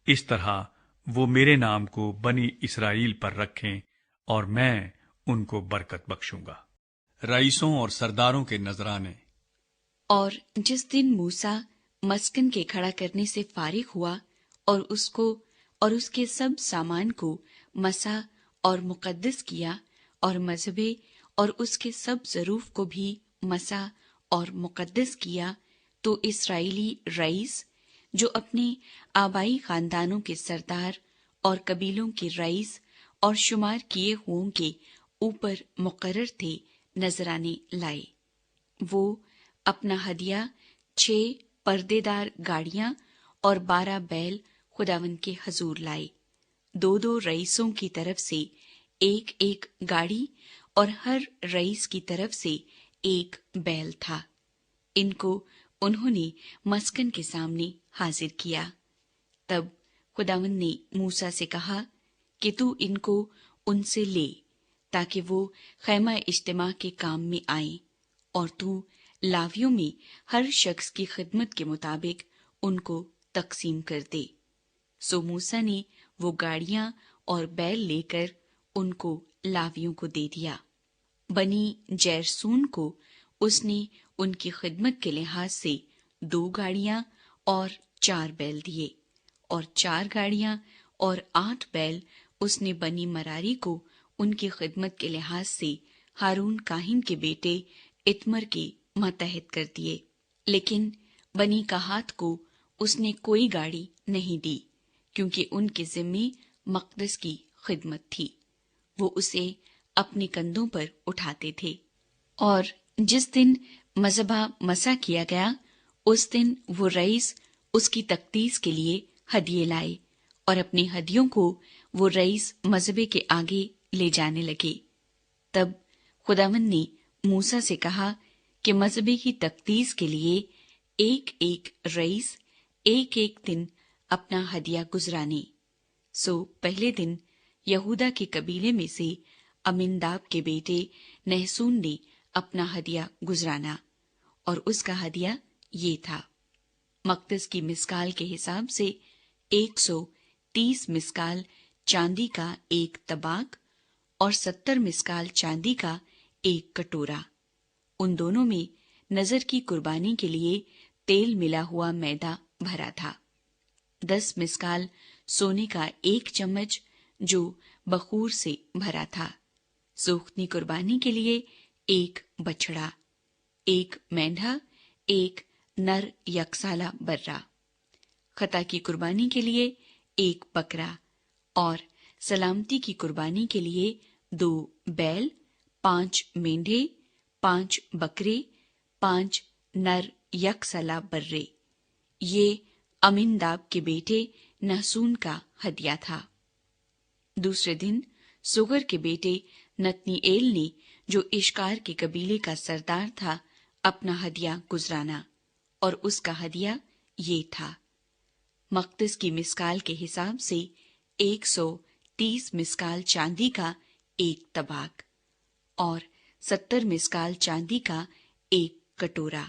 اس طرح وہ میرے نام کو بنی اسرائیل پر رکھیں اور میں ان کو برکت بخشوں گا۔ رئیسوں اور سرداروں کے نذرانے۔ اور جس دن موسیٰ مسکن کے کھڑا کرنے سے فارغ ہوا اور اس کو اور اس کے سب سامان کو مسح اور مقدس کیا اور مذبے اور اس کے سب ظروف کو بھی مسح اور مقدس کیا، تو اسرائیلی رئیس جو اپنے آبائی خاندانوں کے سردار اور قبیلوں کے رئیس اور شمار کیے ہوئوں کے اوپر مقرر تھے نذرانے لائے۔ وہ اپنا ہدیہ 6 پردے دار گاڑیاں اور 12 بیل خداوند کے حضور لائے، 2 رئیسوں کی طرف سے ایک گاڑی اور ہر رئیس کی طرف سے 1 بیل تھا۔ ان کو انہوں نے مسکن کے سامنے حاضر کیا۔ تب خداوند نے موسیٰ سے کہا کہ تو ان کو ان سے لے تاکہ وہ خیمہ اجتماع کے کام میں آئیں، اور تو لاویوں میں ہر شخص کی خدمت کے مطابق ان کو تقسیم کر دے۔ سو موسیٰ نے وہ گاڑیاں اور بیل لے کر ان کو لاویوں کو دے دیا۔ بنی جیرسون کو اس نے ان کی خدمت کے لحاظ سے 2 گاڑیاں اور 4 بیل دیے، اور 4 گاڑیاں اور 8 بیل اس نے بنی مراری کو ان کی خدمت کے لحاظ سے ہارون کاہن کے بیٹے اتمر کے ماتحت کر دیے۔ لیکن بنی کہات کو اس نے کوئی گاڑی نہیں دی، کیونکہ ان کے ذمے مقدس کی خدمت تھی، وہ اسے اپنے کندھوں پر اٹھاتے تھے۔ اور جس دن مذبح مسح کیا گیا، اس دن وہ رئیس اس کی تقدیس کے لیے ہدیے لائے، اور اپنے ہدیوں کو وہ رئیس مذبح کے آگے لے جانے لگے۔ تب خداوند نے موسیٰ سے کہا کہ مذبح کی تقدیس کے لیے ایک رئیس ایک دن اپنا ہدیہ گزرانے۔ سو پہلے دن یہودا کے قبیلے میں سے امنداب کے بیٹے نحسون نے اپنا ہدیہ گزرانا، اور اس کا ہدیہ یہ تھا: مقدس کی مسکال کے حساب سے 130 مسکال چاندی کا 1 طباق اور 70 مسکال چاندی کا 1 کٹورا۔ ان دونوں میں نذر کی قربانی کے لیے تیل ملا ہوا میدا بھرا تھا۔ 10 مسکال سونے کا 1 چمچ جو بخور سے بھرا تھا۔ سوختنی قربانی کے لیے 1 بچڑا، 1 مینڈھا، 1 نر یکسالہ برا۔ خطا کی قربانی کے لیے 1 بکرا، اور سلامتی کی قربانی کے لیے 2 بیل، 5 مینڈھے، 5 بکرے، 5 نر یکسالہ برے۔ یہ امنداب کے بیٹے نحسون کا ہدیہ تھا۔ دوسرے دن سگر کے بیٹے نتنیኤل نے، جو اشکار کے قبیلے کا سردار تھا، اپنا ہدیہ گزرانا، اور اس کا ہدیہ یہ تھا: مقدس کی مسکال کے حساب سے 130 مسکال چاندی کا 1 طباق اور 70 مسکال چاندی کا 1 کٹورا۔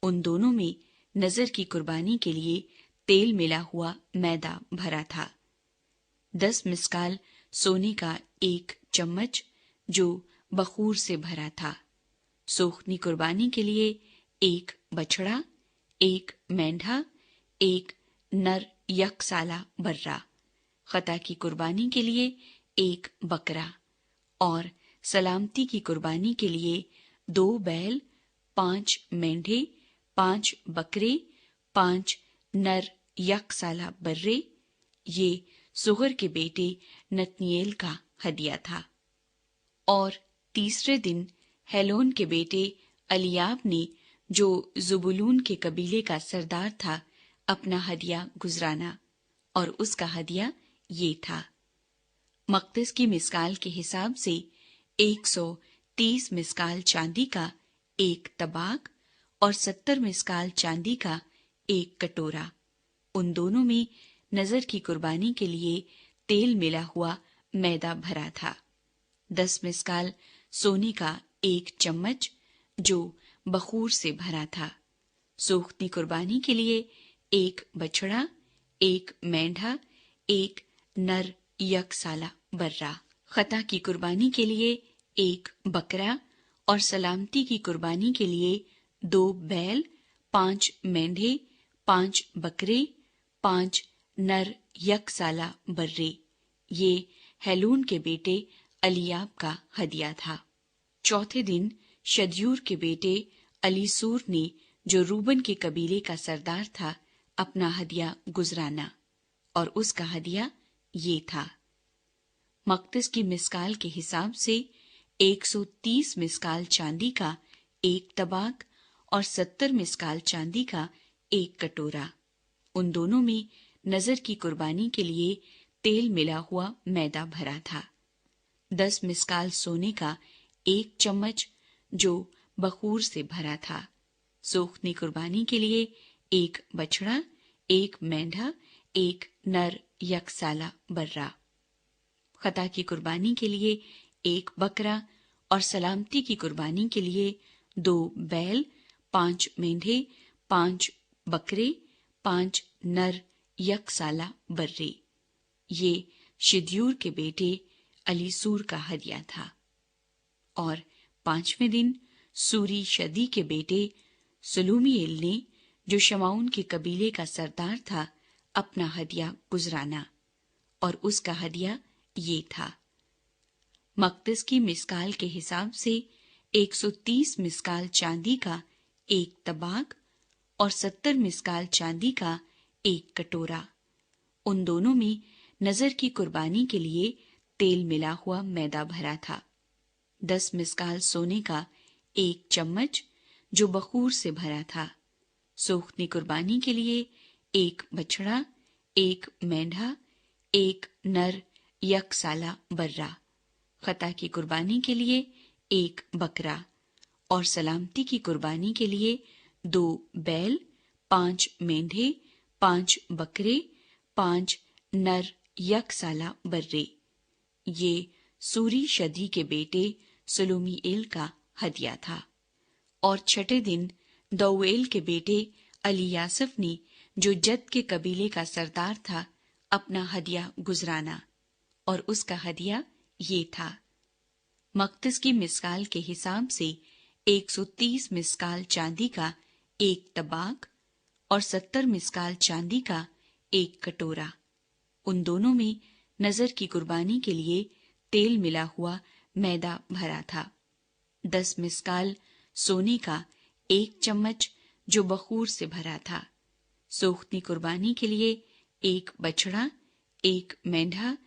ان دونوں میں نذر کی قربانی کے لیے تیل ملا ہوا میدا بھرا تھا۔ 10 مسکال سونے کا 1 چمچ جو بخور سے بھرا تھا۔ سوختنی قربانی کے لیے 1 بچڑا، 1 مینڈھا، 1 نر یکسالہ برا۔ خطا کی قربانی کے لیے 1 بکرا، اور سلامتی کی قربانی کے لیے 2 بیل، 5 مینڈھے، 5 بکرے، 5 نر یکسالہ برے۔ یہ سگر کے بیٹے نتنیኤل کا ہدیہ تھا۔ اور تیسرے دن ہیلون کے بیٹے الیاب نے، جو زبولون کے قبیلے کا سردار تھا، اپنا ہدیہ گزرانا، اور اس کا ہدیہ یہ تھا: مقدس کی مسکال کے حساب سے 130 مسکال چاندی کا 1 طباق اور 70 مسکال چاندی کا 1 کٹورا۔ ان دونوں میں نذر کی قربانی کے لیے تیل ملا ہوا میدا بھرا تھا۔ 10 مسکال سونے کا 1 چمچ جو بخور سے بھرا تھا۔ سوختنی قربانی کے لیے 1 بچڑا، एक मेंढा, एक नर यकसाला बर्रा। खता की कुर्बानी के लिए एक बकरा और सलामती की कुर्बानी के लिए 2 बैल, 5 मेंढे, 5 बकरे, 5 नर यकसाला बर्रे। ये हेलून के बेटे अलियाब का हदिया था। चौथे दिन शदयूर के बेटे अलीसूर ने, जो रूबन के कबीले का सरदार था, अपना हदिया गुजराना, और उसका हदिया ये था: मकदस की मिस्काल के हिसाब से 130 मिस्काल चांदी का एक तबाक और 70 मिस्काल चांदी का एक कटोरा। उन दोनों में नजर की कुर्बानी के लिए तेल मिला हुआ मैदा भरा था। 10 मिस्काल सोने का एक चम्मच जो बखूर से भरा था। सोखनी कुर्बानी के लिए एक बछड़ा, एक मेंढा, एक नर यकसाला बर्रा। खता की कुर्बानी के लिए एक बकरा और सलामती की कुर्बानी के लिए 2 बैल, 5 मेंढे, 5 बकरे, 5 नर यकसाला बर्रे। ये शिद्यूर के बेटे अलीसूर का हदिया था। और 5वें दिन सूरी शदी के बेटे सलूमीएल ने, जो शमाउन के कबीले का सरदार था, अपना हदिया गुजराना, और उसका हदिया ये था: मकदस की मिस्काल के हिसाब से 130 मिस्काल चांदी का एक तबाक और 70 मिस्काल चांदी का एक कटोरा। उन दोनों में नजर की कुर्बानी के लिए तेल मिला हुआ मैदा भरा था। 10 मिस्काल सोने का एक चम्मच जो बखूर से भरा था। सोखनी कुर्बानी के लिए एक बछड़ा, एक मेंढा, एक नर यकसाला बर्रा। खता की कुर्बानी के लिए एक बकरा और सलामती की कुर्बानी के लिए 2 बैल, 5 मेंढे, 5 बकरे, 5 नर यकसाला बर्रे। ये सूरी शदी के बेटे सलूमीएल का हदिया था। और छठे दिन दौएल के बेटे अलीयासफ ने, जो जद के कबीले का सरदार था, अपना हदिया गुजराना, और उसका हदिया ये था: मकदस की मिस्काल के हिसाब से 130 मिस्काल चांदी का एक तबाक और 70 मिस्काल चांदी का एक कटोरा। उन दोनों में नजर की कुर्बानी के लिए तेल मिला हुआ मैदा भरा था। 10 मिस्काल सोने का एक चम्मच जो बखूर से भरा था। सोखनी कुर्बानी के लिए एक बछड़ा, एक मेंढा,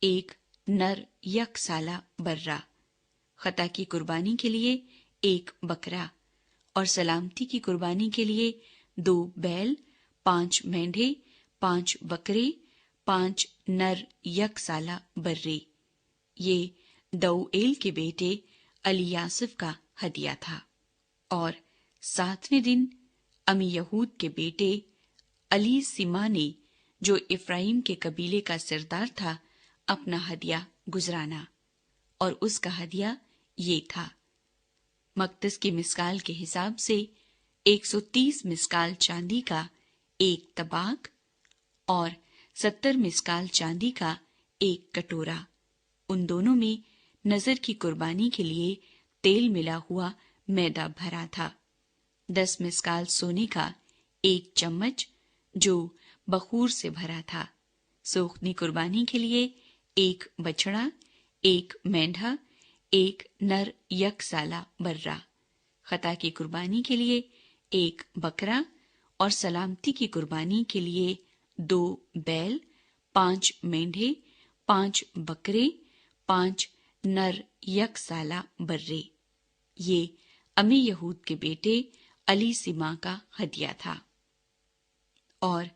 एक नर यकसाला बर्रा। खता की कुर्बानी के लिए एक बकरा और सलामती की कुर्बानी के लिए 2 बैल, 5 मेंढे, 5 बकरे, 5 नर यकसाला बर्रे। ये दौएल के बेटे अलीयासफ का हदिया था। और 7वें दिन अमीयहूद के बेटे अलीसिमा ने, जो इफ्राइम के कबीले का सरदार था, अपना हदिया गुजराना, और उसका हदिया ये था: मकदस की मिस्काल के हिसाब से 130 मिस्काल चांदी का एक तबाक और 70 मिस्काल चांदी का एक कटोरा। उन दोनों में नजर की कुर्बानी के लिए तेल मिला हुआ मैदा भरा था। 10 मिस्काल सोने का एक चम्मच जो बखूर से भरा था। सोखनी कुर्बानी के लिए एक बछड़ा, एक मेंढा, एक नर यकसाला बर्रा। खता की कुर्बानी के लिए एक बकरा और सलामती की कुर्बानी के लिए 2 बैल, 5 मेंढे, 5 बकरे, 5 नर यकसाला बर्रे। ये अमीयहूद के बेटे अलीसिमा का हदिया था। और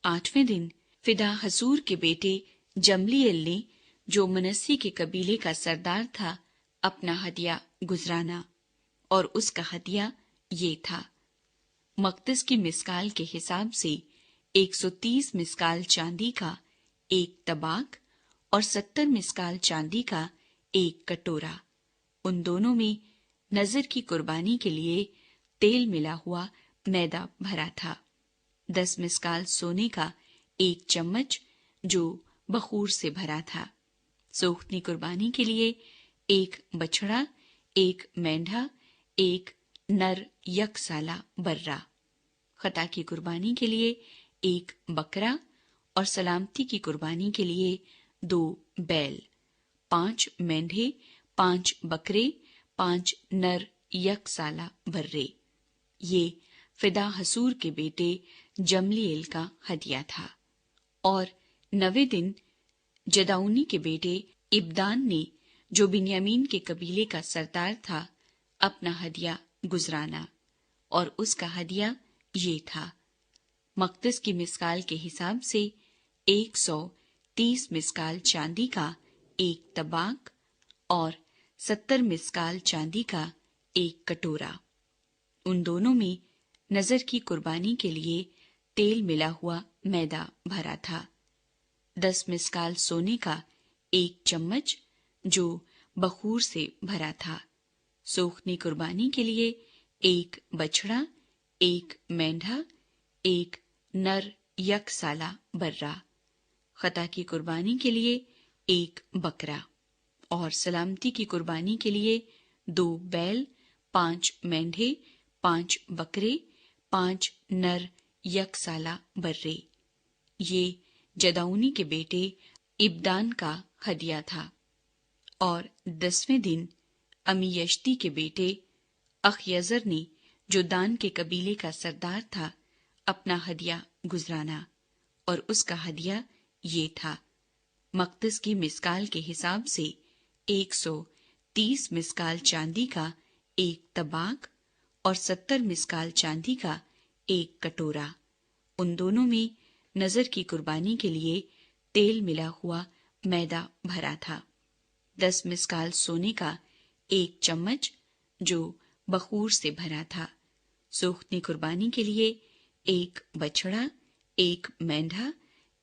8वें दिन फिदा हसूर के बेटे जमलीएल ने, जो मनस्सी के कबीले का सरदार था, अपना हदिया गुजराना, और उसका हदिया ये था: मकदस की मिस्काल के हिसाब से 130 मिस्काल चांदी का एक तबाक और 70 मिस्काल चांदी का एक कटोरा। उन दोनों में नजर की कुर्बानी के लिए तेल मिला हुआ मैदा भरा था। 10 मिस्काल सोने का 1 चम्मच जो बखूर से भरा था। सोख्ती कुर्बानी के लिए 1 बछड़ा, 1 मेंढा, 1 नर यकसाला बर्रा। खता की कुर्बानी के लिए 1 बकरा और सलामती की कुर्बानी के लिए 2 बैल, 5 मेंढे, 5 बकरे, 5 नर यकसाला बर्रे। ये फिदा हसूर के बेटे जमलीएल का हदिया था। और 9वें दिन जदाऊनी के बेटे इब्दान ने, जो बिन्यामीन के कबीले का सरदार था, अपना हदिया गुजराना। और उसका हदिया ये था, मकदस की मिस्काल के हिसाब से 130 मिस्काल चांदी का 1 तबाक और 70 मिस्काल चांदी का 1 कटोरा। उन दोनों में नजर की कुर्बानी के लिए तेल मिला हुआ मैदा भरा था। 10 मिस्काल सोने का 1 चम्मच जो बखूर से भरा था। सोखनी कुर्बानी के लिए 1 बछड़ा, 1 मेंढा, 1 नर यकसाला बर्रा। खता की कुर्बानी के लिए 1 बकरा और सलामती की कुर्बानी के लिए 2 बैल, 5 मेंढे, 5 बकरे, 5 नर यकसाला बर्रे। ये जदाऊनी के बेटे इब्दान का हदिया था। और 10वें दिन अमीयश्ती के बेटे अखयजर ने, जो दान के कबीले का सरदार था, अपना हदिया गुजराना। और उसका हदिया ये था, मकदस की मिस्काल के हिसाब से 130 मिस्काल चांदी का 1 तबाक और 70 मिस्काल चांदी का 1 कटोरा। उन दोनों में नजर की कुर्बानी के लिए तेल मिला हुआ मैदा भरा था। 10 मिस्काल सोने का 1 चम्मच जो बखूर से भरा था। सोख्ती कुर्बानी के लिए 1 बछड़ा, 1 मेंढा,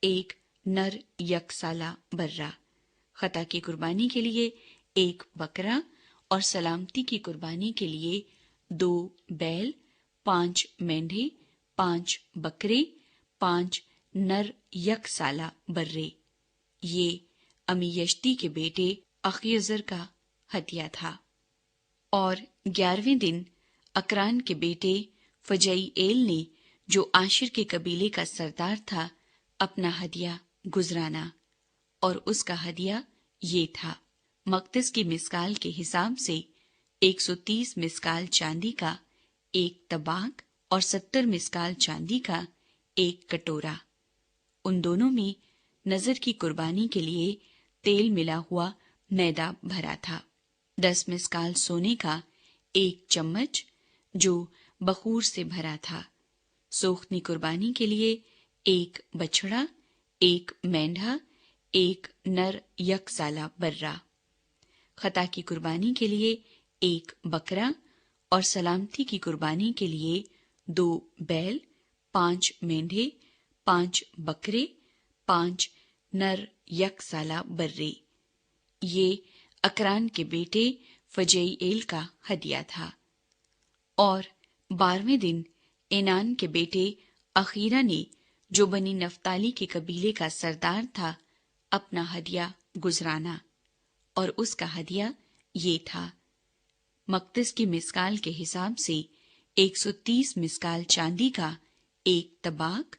1 नर यकसाला बर्रा। खता की कुर्बानी के लिए 1 बकरा और सलामती की कुर्बानी के लिए 2 बैल, 5 मेंढे, 5 बकरे, 5 नर यकसाला बर्रे। ये अमीयश्ती के बेटे अखयजर का हदिया था। और 11वें दिन अकरान के बेटे फजईएल ने, जो आशिर के कबीले का सरदार था, अपना हदिया गुजराना। और उसका हदिया ये था, मकदस की मिस्काल के हिसाब से 130 मिस्काल चांदी का 1 तबाक और 70 मिस्काल चांदी का 1 कटोरा। उन दोनों में नजर की कुर्बानी के लिए तेल मिला हुआ मैदा भरा था। 10 मिस्काल सोने का 1 चम्मच जो बखूर से भरा था। सोख्ती कुर्बानी के लिए 1 बछड़ा, 1 मेंढा, 1 नर यकसाला बर्रा। खता की कुर्बानी के लिए 1 बकरा और सलामती की कुर्बानी के लिए 2 बैल, 5 मेंढे, 5 बकरे, 5 नर यकसाला बर्रे। ये अकरान के बेटे फजईएल का हदिया था। और 12वें दिन एनान के बेटे अखीरा ने, जो बनी नफ्ताली के कबीले का सरदार था, अपना हदिया गुजराना। और उसका हदिया ये था, मकदस की मिस्काल के हिसाब से 130 मिस्काल चांदी का 1 तबाक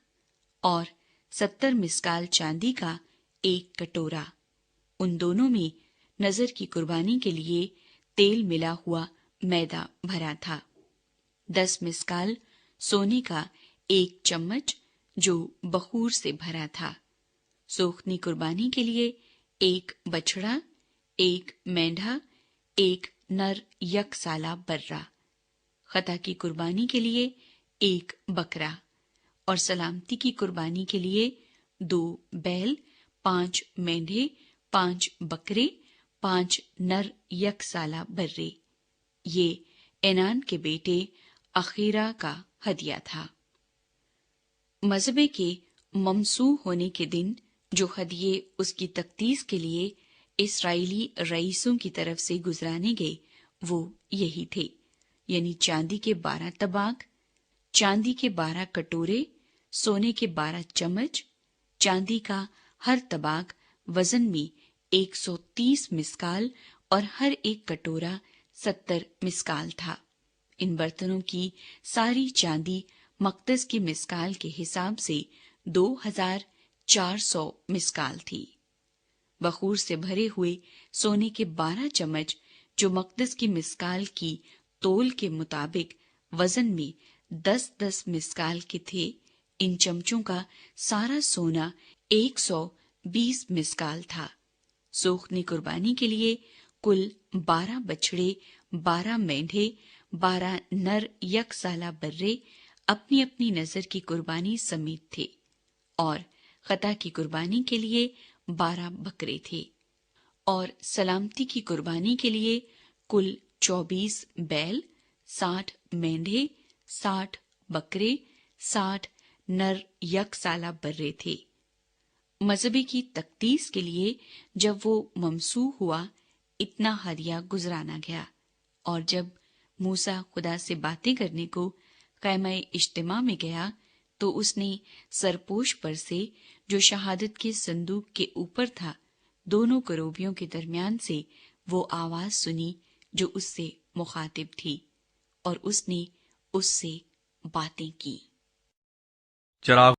और 70 मिस्काल चांदी का 1 कटोरा। उन दोनों में नजर की कुर्बानी के लिए तेल मिला हुआ मैदा भरा था। 10 मिस्काल सोने का 1 चम्मच जो बखूर से भरा था। सोख्ती कुर्बानी के लिए 1 बछड़ा, 1 मेंढा, 1 नर यकसाला बर्रा। खता की कुर्बानी के लिए 1 बकरा और सलामती की कुर्बानी के लिए 2 बैल, 5 मेंढे, 5 बकरे, 5 नर यकसाला बर्रे। ये एनान के बेटे अखीरा का हदिया था। मज़बे के ममसूह होने के दिन जो हदिये उसकी तकदीस के लिए इस्राएली रईसों की तरफ से गुजराने गए, वो यही थे, यानी चांदी के 12 तबाक, चांदी के 12 कटोरे, सोने के 12 चम्मच, चांदी का हर तबाक वजन में 130 मिस्काल और हर एक कटोरा 70 मिस्काल था। इन बर्तनों की सारी चांदी मकदस की मिस्काल के हिसाब से 2400 मिस्काल थी। बखूर से भरे हुए सोने के 12 चम्मच जो मकदस की मिस्काल की तोल के मुताबिक वजन में 10-10 मिस्काल के थे, इन चमचों का सारा सोना 120 मिस्काल था। सोखनी कुर्बानी के लिए कुल 12 बछड़े, 12 मेंढे, 12 नर यकसाला बर्रे अपनी अपनी नजर की कुर्बानी समेत थे, और खता की कुर्बानी के लिए 12 बकरे थे, और सलामती की कुर्बानी के लिए कुल 24 बैल, 60 मेंढे, 60 बकरे, 60 नर यकसाला बर्रे थे। मजहबी की तकदीस के लिए जब वो ममसूह हुआ, इतना हदिया गुजराना गया, और जब मूसा खुदा से बातें करने को क़ैमा इज्तिमा में गया, तो उसने सरपोश पर से जो शहादत के संदूक के ऊपर था, दोनों करोबियों के दरमियान से वो आवाज सुनी जो उससे मुखातिब थी, और उसने उससे बातें की। चराग